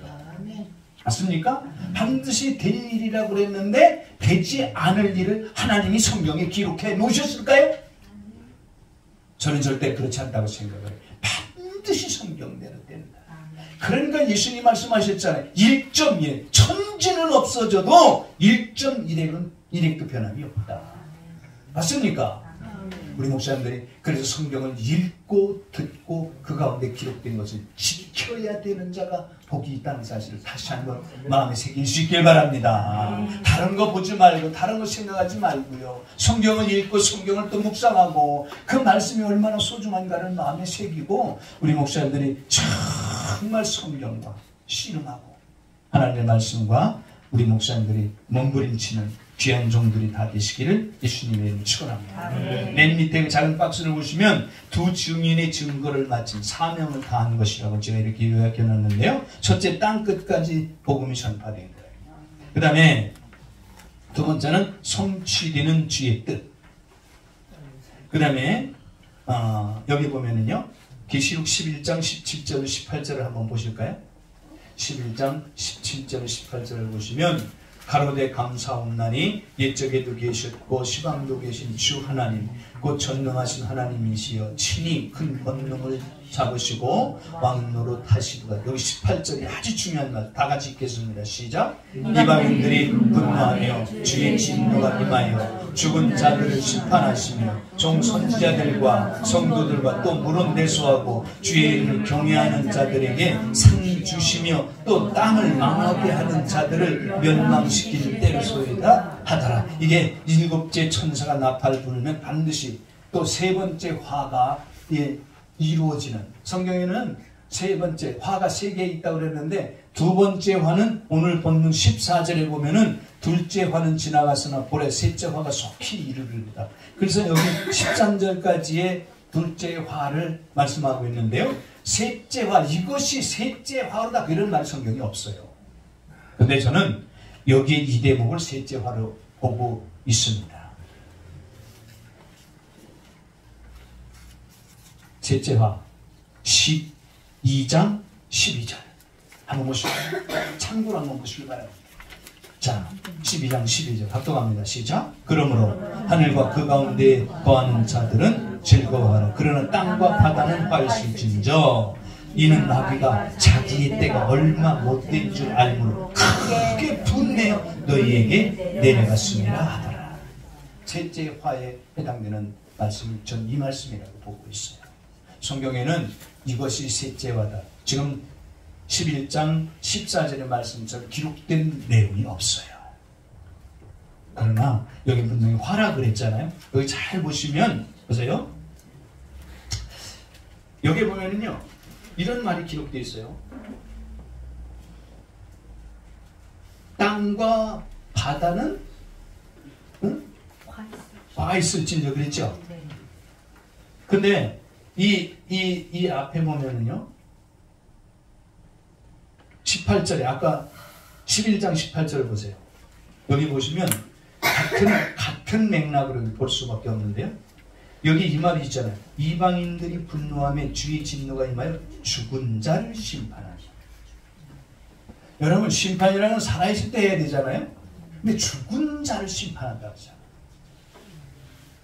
맞습니까? 반드시 될 일이라고 그랬는데 되지 않을 일을 하나님이 성경에 기록해 놓으셨을까요? 저는 절대 그렇지 않다고 생각을 해요. 반드시 성경대로 된다. 그러니까 예수님 말씀하셨잖아요. 1.1 천지는 없어져도 1.1핵은 1핵도 변함이 없다. 맞습니까? 우리 목사님들이 그래서 성경을 읽고 듣고 그 가운데 기록된 것을 지켜야 되는 자가 복이 있다는 사실을 다시 한번 마음에 새길 수 있길 바랍니다. 다른 거 보지 말고 다른 거 생각하지 말고요. 성경을 읽고 성경을 또 묵상하고 그 말씀이 얼마나 소중한가를 마음에 새기고 우리 목사님들이 정말 성경과 씨름하고 하나님의 말씀과 우리 목사님들이 몸부림치는 귀한 종들이 다 되시기를 예수님의 이름으로 축원합니다. 맨 밑에 그 작은 박스를 보시면 두 증인의 증거를 마친 사명을 다한 것이라고 제가 이렇게 요약해 놨는데요. 첫째, 땅 끝까지 복음이 전파된 거예요. 그 다음에 두 번째는 성취되는 주의 뜻. 그 다음에 여기 보면은요, 계시록 11장 17절 18절을 한번 보실까요? 11장 17절 18절을 보시면 가로되 감사옵나니 옛적에도 계셨고 시방도 계신 주 하나님 곧 전능하신 하나님이시여 친히 큰 권능을 잡으시고 왕노로 타시도다. 여기 18절이 아주 중요한 말. 다 같이 읽겠습니다. 시작. 이방인들이 분노하며 주의 진노가 임하여 죽은 자들을 심판하시며 종 선지자들과 성도들과 또 물은 대수하고 주의 이름을 경외하는 자들에게 상 주시며 또 땅을 망하게 하는 자들을 멸망시키는 때로소이다 하더라. 이게 일곱째 천사가 나팔을 불면 반드시 또 세 번째 화가 이루어지는, 성경에는 세 번째 화가 3개 있다고 그랬는데 두 번째 화는 오늘 본문 14절에 보면은 둘째 화는 지나갔으나 보래 셋째 화가 속히 이르리로다. 그래서 여기 13절까지의 둘째 화를 말씀하고 있는데요. 셋째 화, 이것이 셋째 화로다 그런 말 성경이 없어요. 근데 저는 여기에 이 대목을 셋째 화로 보고 있습니다. 셋째 화 12장 12절 한번 보실까요? 참고로 한번 보실까요? 자, 12장 12절 합독합니다. 시작. 그러므로 하늘과 그 가운데 거하는 자들은 즐거워하라. 그러나 땅과 바다는 화있을진저 이는 마귀가 자기의 때가 얼마 못된 줄 알므로 크게 분내어 너희에게 내려갔음이라 하더라. 셋째 화에 해당되는 말씀이 전 이 말씀이라고 보고 있어요. 성경에는 이것이 셋째 화다. 지금 11장 14절의 말씀처럼 기록된 내용이 없어요. 그러나 여기 분명히 화라 그랬잖아요. 여기 잘 보시면 보세요. 여기 보면은요 이런 말이 기록되어 있어요. 땅과 바다는 화 있을진저 그랬죠. 근데 이 앞에 보면은요, 18절에, 아까 11장 18절을 보세요. 여기 보시면 같은 맥락으로 볼 수밖에 없는데요. 여기 이 말이 있잖아요. 이방인들이 분노하며 주의 진노가 임하여 죽은 자를 심판하니. 여러분, 심판이라는 건 살아있을 때 해야 되잖아요. 근데 죽은 자를 심판한다고 하잖아요.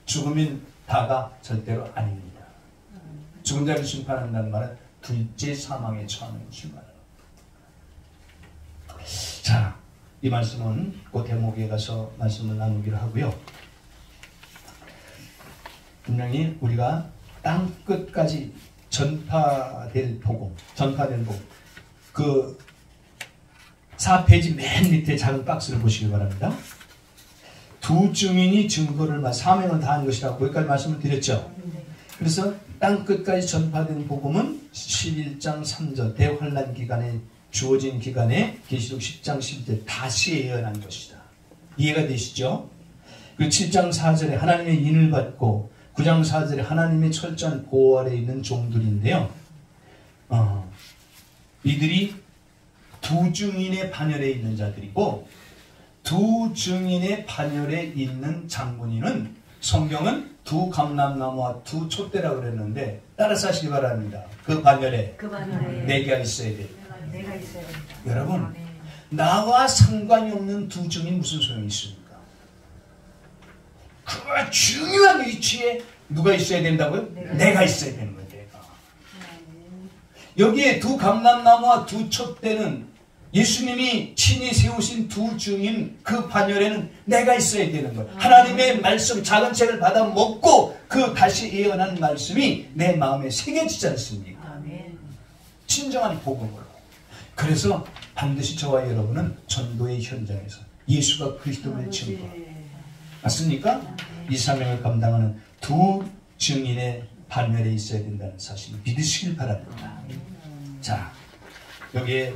죽음인 다가 절대로 아닙니다. 죽은 자를 심판한다는 말은 둘째 사망에 처하는 것을 말합니다. 자, 이 말씀은 그 대목에 가서 말씀을 나누기로 하고요. 분명히 우리가 땅 끝까지 전파될 복음, 그 4페이지 맨 밑에 작은 박스를 보시기 바랍니다. 두 증인이 증거를 사명을 다한 것이라고 거기까지 말씀을 드렸죠. 그래서 땅 끝까지 전파된 복음은 11장 3절 대환란 기간에 주어진 기간에 계시록 10장 11절 다시 예언한 것이다. 이해가 되시죠? 그리고 7장 4절에 하나님의 인을 받고 9장 4절에 하나님의 철저한 보호 아래 있는 종들인데요. 이들이 두 증인의 반열에 있는 자들이고 두 증인의 반열에 있는 장본인은 성경은 두 감람나무와 두 촛대라고 그랬는데 따라서 하시기 바랍니다. 그 반열에 내가 있어야 돼. 내가 있어야 된다. 여러분, 나와 상관이 없는 두 증인 무슨 소용이 있습니까? 그 중요한 위치에 누가 있어야 된다고요? 내가 있어야 되는 거예요. 내가. 여기에 두 감람나무와 두 촛대는 예수님이 친히 세우신 두 증인 그 반열에는 내가 있어야 되는 거예요. 하나님의 말씀 작은 책을 받아 먹고 그 다시 예언한 말씀이 내 마음에 새겨지지 않습니까? 진정한 복음으로. 그래서 반드시 저와 여러분은 전도의 현장에서 예수가 그리스도를 증거 맞습니까? 이 사명을 감당하는 두 증인의 반열에 있어야 된다는 사실을 믿으시길 바랍니다. 자, 여기에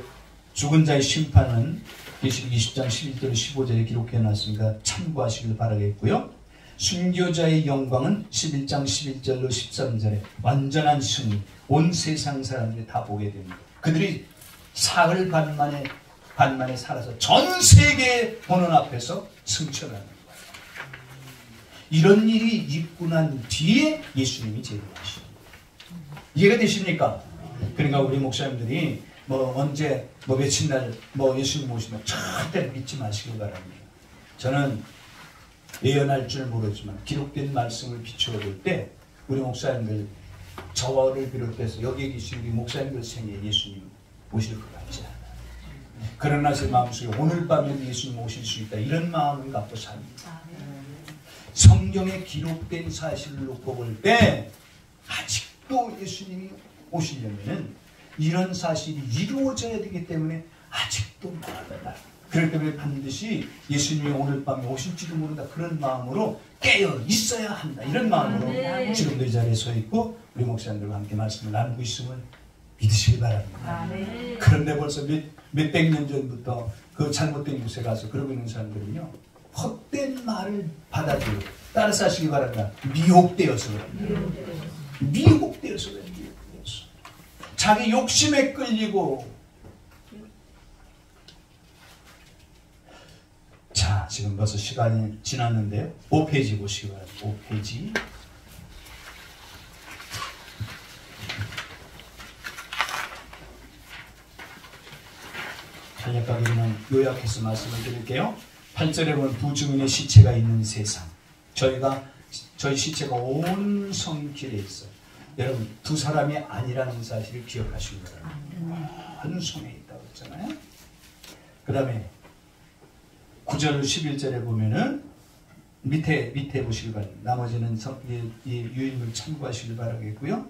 죽은 자의 심판은 계시록 20장 11절 15절에 기록해 놨으니까 참고하시길 바라겠고요. 순교자의 영광은 11장 11절로 13절에 완전한 승리, 온 세상 사람들이 다 보게 됩니다. 그들이 사흘 반 만에 살아서 전 세계 보는 앞에서 승천하는 거예요. 이런 일이 있고 난 뒤에 예수님이 재림하십니다. 이해가 되십니까? 그러니까 우리 목사님들이 언제 며칠 날 예수님 오시면 절대 믿지 마시길 바랍니다. 저는 예언할 줄 모르지만 기록된 말씀을 비추어 볼 때 우리 목사님들 저를 비롯해서 여기에 계신 우리 목사님들 생에 예수님 오실 것 같지 않아요. 그러나 제 마음속에 오늘 밤에도 예수님 오실 수 있다 이런 마음을 갖고 삽니다. 성경에 기록된 사실을 놓고 볼 때 아직도 예수님이 오시려면 이런 사실이 이루어져야 되기 때문에 아직도 멀다. 그렇기 때문에 반드시 예수님이 오늘 밤에 오실지도 모른다. 그런 마음으로 깨어 있어야 한다. 이런 마음으로 지금도 이 자리에 서 있고 우리 목사님들과 함께 말씀을 나누고 있음을 믿으시기 바랍니다. 그런데 벌써 몇백 년 전부터 그 잘못된 곳에 가서 그러고 있는 사람들은요. 헛된 말을 받아들이고 따라서 하시기 바랍니다. 미혹되어서 그래요. 미혹되어서 그래요. 자기 욕심에 끌리고. 자, 지금 벌써 시간이 지났는데요. 5페이지 보시기 바랍니다. 5페이지. 간략하게는 요약해서 말씀을 드릴게요. 8절에 보면 두 증인의 시체가 있는 세상. 저희 시체가 온 성길에 있어요. 여러분, 두 사람이 아니라는 사실을 기억하시기 바랍니다. 한 성에 있다고 했잖아요. 그 다음에 9절 11절에 보면은 밑에 보시기 바랍니다. 나머지는 유인물 참고하시길 바라겠고요.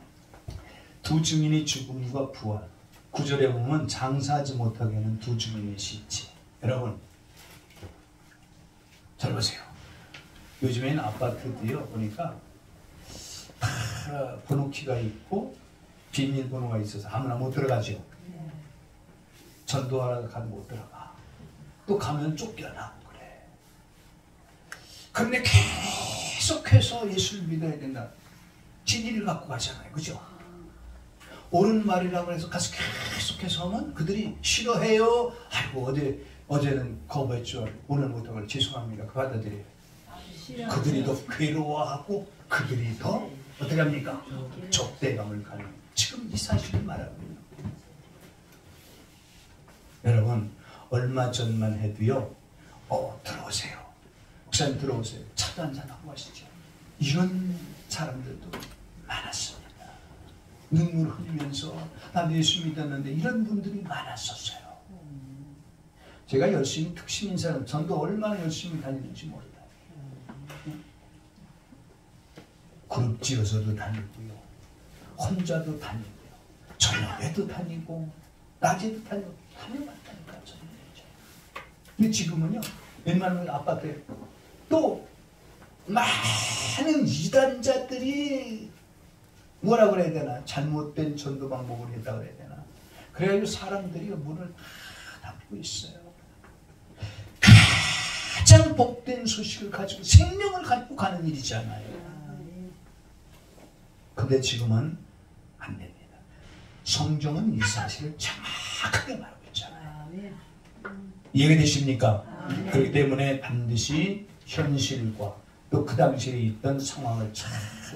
두 증인의 죽음과 부활. 9절에 보면 장사하지 못하게 하는 두 증인의 시체. 여러분, 잘 보세요. 요즘에는 아파트도요, 보니까 다 번호키가 있고 비밀번호가 있어서 아무나 못 들어가죠. 전도하러 가도 못 들어가. 또 가면 쫓겨나고 그래. 그런데 계속해서 예수를 믿어야 된다. 진리를 갖고 가잖아요. 그죠? 옳은 말이라고 해서 가서 계속해서 하면 그들이 싫어해요. 아이고 어제는 거부했죠. 오늘 못한 죄송합니다. 그 받아들여요. 그들이 더 괴로워하고 그들이 더 어떻게 합니까? 적대감을 가는 지금 이 사실을 말하고 있는 거예요. 여러분 얼마 전만 해도요. 들어오세요. 목사님 들어오세요. 차도 한잔하고 가시죠. 이런 사람들도 많았습니다. 눈물 흘리면서 나도 예수 믿었는데 이런 분들이 많았었어요. 제가 열심히 특심인사는 전도 얼마나 열심히 다니는지 몰라요. 그룹 지어서도 다니고요. 혼자도 다니고요. 저녁에도 다니고 낮에도 다니고 다녀봤다니까 저는. 근데 지금은요. 웬만한 아파트에 또 많은 이단자들이 뭐라 그래야 되나 잘못된 전도 방법을 했다 그래야 되나 그래가지고 사람들이 문을 다 닫고 있어요. 가장 복된 소식을 가지고 생명을 갖고 가는 일이잖아요. 근데 지금은 안 됩니다. 성경은 이 사실을 정확하게 말하고 있잖아요. 이해가 되십니까? 그렇기 때문에 반드시 현실과 또 그 당시에 있던 상황을 잘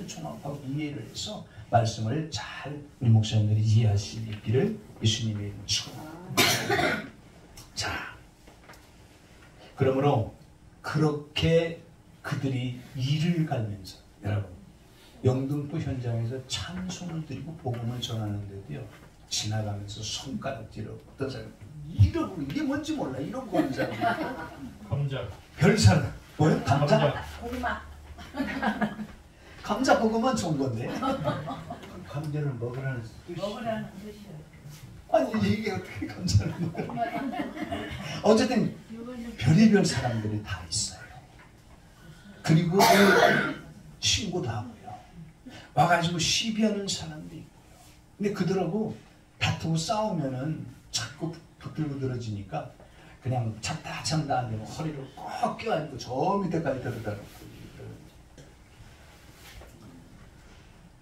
종합하고 이해를 해서 말씀을 잘 우리 목사님들이 이해할 수 있기를 예수님의 이름으로 축원합니다. 자, 그러므로 그렇게 그들이 이를 갈면서 여러분 영등포 현장에서 찬송을 드리고 복음을 전하는데도요 지나가면서 손가락질을 어떤 사람 이러고 이게 뭔지 몰라 이러고 하는 사람 감자 별사람 뭐요? 감자? 고구마. 감자 볶으면 좋은 건데. 감자를 먹으라는 뜻이. 먹으라는 뜻이요. 아니 이게 어떻게 감자를 먹어요? 어쨌든 별의별 사람들이 다 있어요. 그리고 신고도 하고요. 와가지고 시비하는 사람도 있고요. 근데 그들하고 다투고 싸우면은 자꾸 부들부들어지니까 그냥 참다 안 되고 허리를 꼭 껴안고 저 밑에까지 들어다 놓고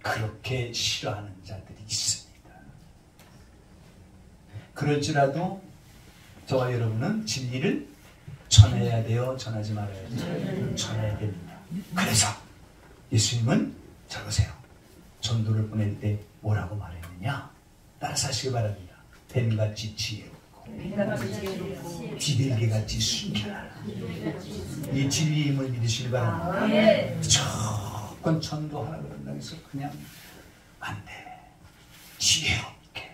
그렇게 싫어하는 자들이 있습니다. 그럴지라도 저와 여러분은 진리를 전해야 돼요? 전하지 말아야 돼요? 전해야 됩니다. 그래서 예수님은 잘 보세요. 전도를 보낼 때 뭐라고 말했느냐? 따라서 하시기 바랍니다. 뱀같이 지혜롭고 비둘기같이 순결하라. 이 진리의 힘을 믿으시기 바랍니다. 무조건 전도하라 그런다 해서 그냥 안 돼. 지혜롭게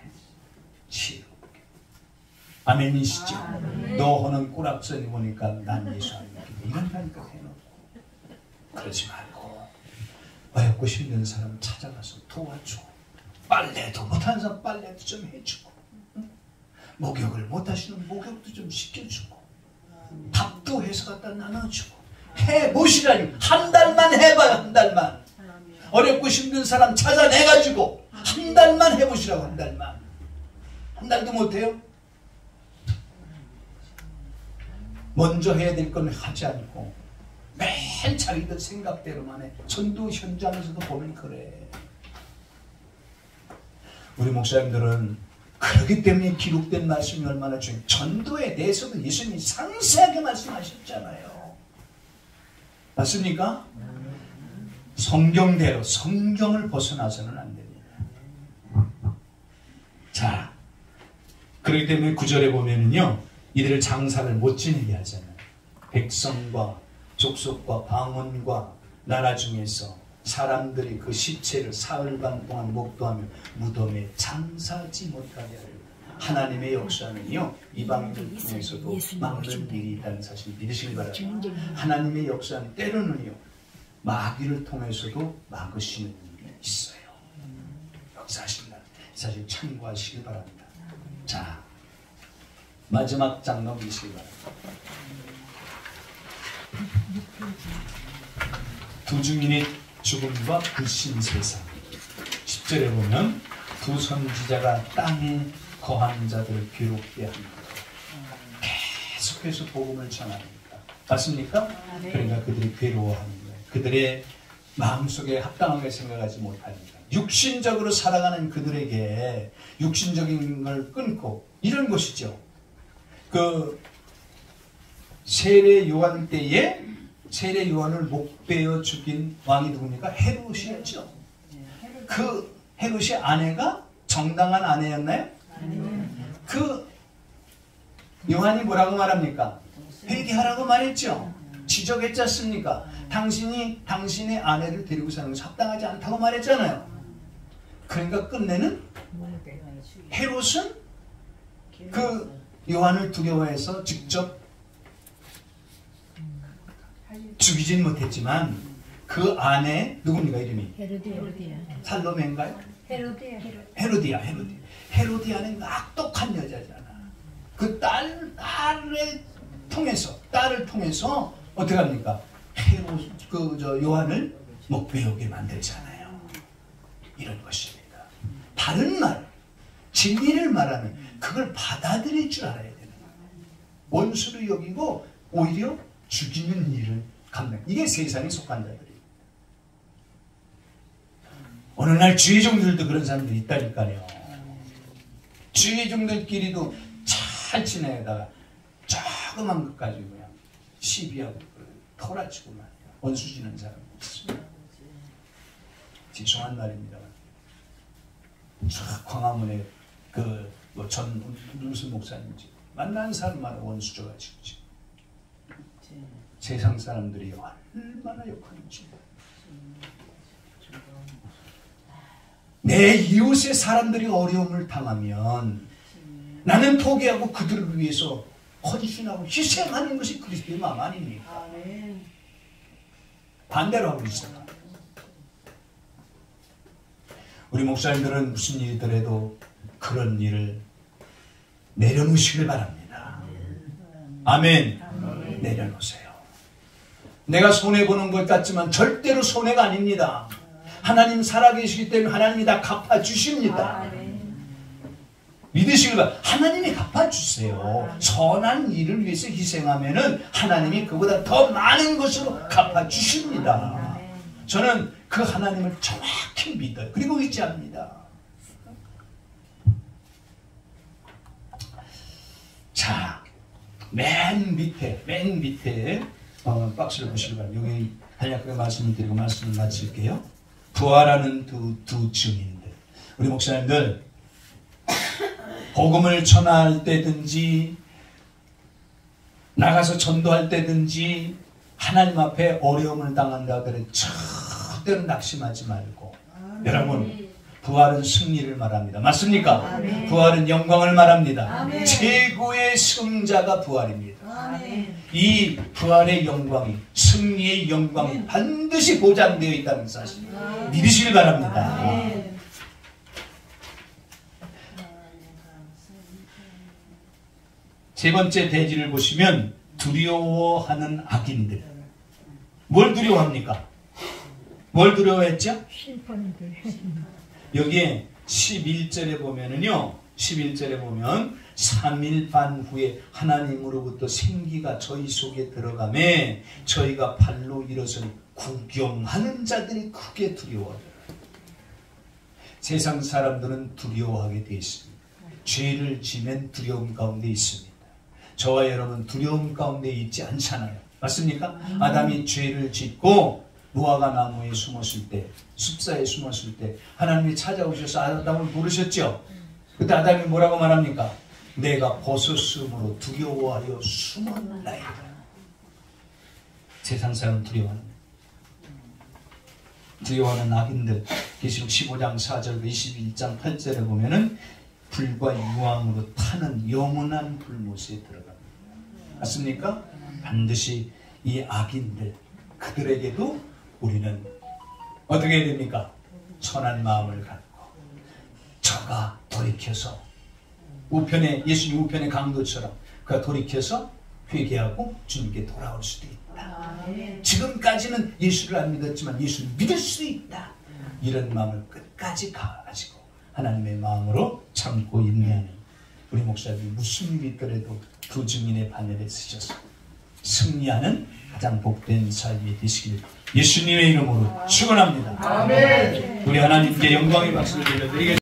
아멘이시죠? 너는 꾸락선이 보니까 난 예수 안 믿겠다 이런다니까 해놓고 그러지 말고 어렵고 힘든 사람 찾아가서 도와줘. 빨래도 못하는 사람 빨래도 좀 해주고 목욕을 못하시는 목욕도 좀 시켜주고 밥도 해서 갖다 나눠주고 해보시라니. 한 달만 해봐요. 한 달만. 어렵고 힘든 사람 찾아내가지고 한 달만 해보시라고. 한 달만. 한 달도 못해요? 먼저 해야 될 건 하지 않고 매일 자기들 생각대로만 해. 전도 현장에서도 보면 그래. 우리 목사님들은 그렇기 때문에 기록된 말씀이 얼마나 중요해요. 전도에 대해서도 예수님이 상세하게 말씀하셨잖아요. 맞습니까? 성경대로 성경을 벗어나서는 안 됩니다. 자, 그렇기 때문에 9절에 보면은요, 이들을 장사를 못 지내게 하잖아요. 백성과 족속과 방언과 나라 중에서 사람들이 그 시체를 사흘반 동안 목도하며 무덤에 장사하지 못하게 하려. 하나님의 역사는요, 이방인을 통해서도 막는 일이 있다는 사실 믿으시기 바랍니다. 하나님의 역사는 때로는요, 마귀를 통해서도 막으시는 일이 있어요. 역사하신다. 사실 참고하시기 바랍니다. 자, 마지막 장 넘기시기 바랍니다. 두 증인의 죽음과 불신 세상. 10절에 보면 두 선지자가 땅에 거한 자들을 괴롭게 합니다. 계속해서 복음을 전합니다. 맞습니까? 그러니까 그들이 괴로워하는 거예요. 그들의 마음속에 합당하게 생각하지 못하니까 육신적으로 살아가는 그들에게 육신적인 걸 끊고 이런 것이죠. 그 세례 요한 때에 세례 요한을 목베어 죽인 왕이 누굽니까? 헤롯이었죠. 그 헤롯의 아내가 정당한 아내였나요? 그 요한이 뭐라고 말합니까? 회개하라고 말했죠. 지적했지 않습니까? 당신이 당신의 아내를 데리고 사는 것이 합당하지 않다고 말했잖아요. 그러니까 끝내는 헤롯은 그 요한을 두려워해서 직접 죽이진 못했지만 그 아내 누굽니까 이름이? 살로메인가요? 헤로디아는 악독한 여자잖아. 그 딸을 통해서 어떻게 합니까? 요한을 목베어게 만들잖아요. 이런 것입니다. 바른 말, 진리를 말하면 그걸 받아들일 줄 알아야 되는 거예요. 원수로 여기고 오히려 죽이는 일을 감당. 이게 세상에 속한 자들이에요. 어느 날 주의 종들도 그런 사람들이 있다니까요. 주의 종들끼리도 잘 지내다가 조그만 것 가지고 그냥 시비하고 토라치고 말이야. 원수 지는 사람이 있습니다. 죄송한 말입니다만 광화문에 전 무슨 목사님인지 만난 사람마다 원수져가지고 세상 사람들이 얼마나 욕하는지. 내 이웃의 사람들이 어려움을 당하면 나는 포기하고 그들을 위해서 헌신하고 희생하는 것이 그리스도의 마음 아닙니까? 반대로 하고 있어요. 우리 목사님들은 무슨 일이더라도 그런 일을 내려놓으시길 바랍니다. 아멘. 내려놓으세요. 내가 손해보는 것 같지만 절대로 손해가 아닙니다. 하나님 살아계시기 때문에 하나님이 다 갚아주십니다. 믿으시길 바랍니다. 하나님이 갚아주세요. 선한 일을 위해서 희생하면은 하나님이 그보다 더 많은 것으로 갚아주십니다. 저는 그 하나님을 정확히 믿어요. 그리고 의지합니다. 자, 맨 밑에 박스를 보시기 바랍니다. 여기 간략하게 말씀을 드리고 말씀을 마칠게요. 부활하는 두 증인들. 우리 목사님들 복음을 전할 때든지 나가서 전도할 때든지 하나님 앞에 어려움을 당한다 하더라도 절대로 낙심하지 말고 여러분 부활은 승리를 말합니다. 맞습니까? 아멘. 부활은 영광을 말합니다. 아멘. 최고의 승자가 부활입니다. 아멘. 이 부활의 영광이 승리의 영광이 반드시 보장되어 있다는 사실 믿으시길 바랍니다. 아멘. 세 번째 대지를 보시면 두려워하는 악인들. 뭘 두려워합니까? 뭘 두려워했죠? 여기에 11절에 보면은요, 11절에 보면 3일 반 후에 하나님으로부터 생기가 저희 속에 들어가매 저희가 발로 일어서니 구경하는 자들이 크게 두려워하더라. 세상 사람들은 두려워하게 되어 있습니다. 죄를 지면 두려움 가운데 있습니다. 저와 여러분 두려움 가운데 있지 않잖아요. 맞습니까? 아담이 죄를 짓고 무화과 나무에 숨었을 때, 숲사에 숨었을 때 하나님이 찾아오셔서 아담을 부르셨죠. 그때 아담이 뭐라고 말합니까? 내가 벗었으므로 두려워하여 숨었나이다. 세상 사람 두려워하는 악인들. 계시록 15장 4절과 21장 8절에 보면은 불과 유황으로 타는 영원한 불못에 들어갑니다. 맞습니까? 반드시 이 악인들 그들에게도 우리는 어떻게 해야 됩니까? 선한 마음을 갖고 저가 돌이켜서 예수님 우편의 강도처럼 그가 돌이켜서 회개하고 주님께 돌아올 수도 있다. 지금까지는 예수를 안 믿었지만 예수를 믿을 수 있다. 이런 마음을 끝까지 가지고 하나님의 마음으로 참고 인내하는 우리 목사님이 무슨 일이 있더라도 두 증인의 바늘에 쓰셔서 승리하는 가장 복된 삶이 되시길 예수님의 이름으로 축원합니다. 우리 하나님께 영광의 박수를 드려드리겠습니다.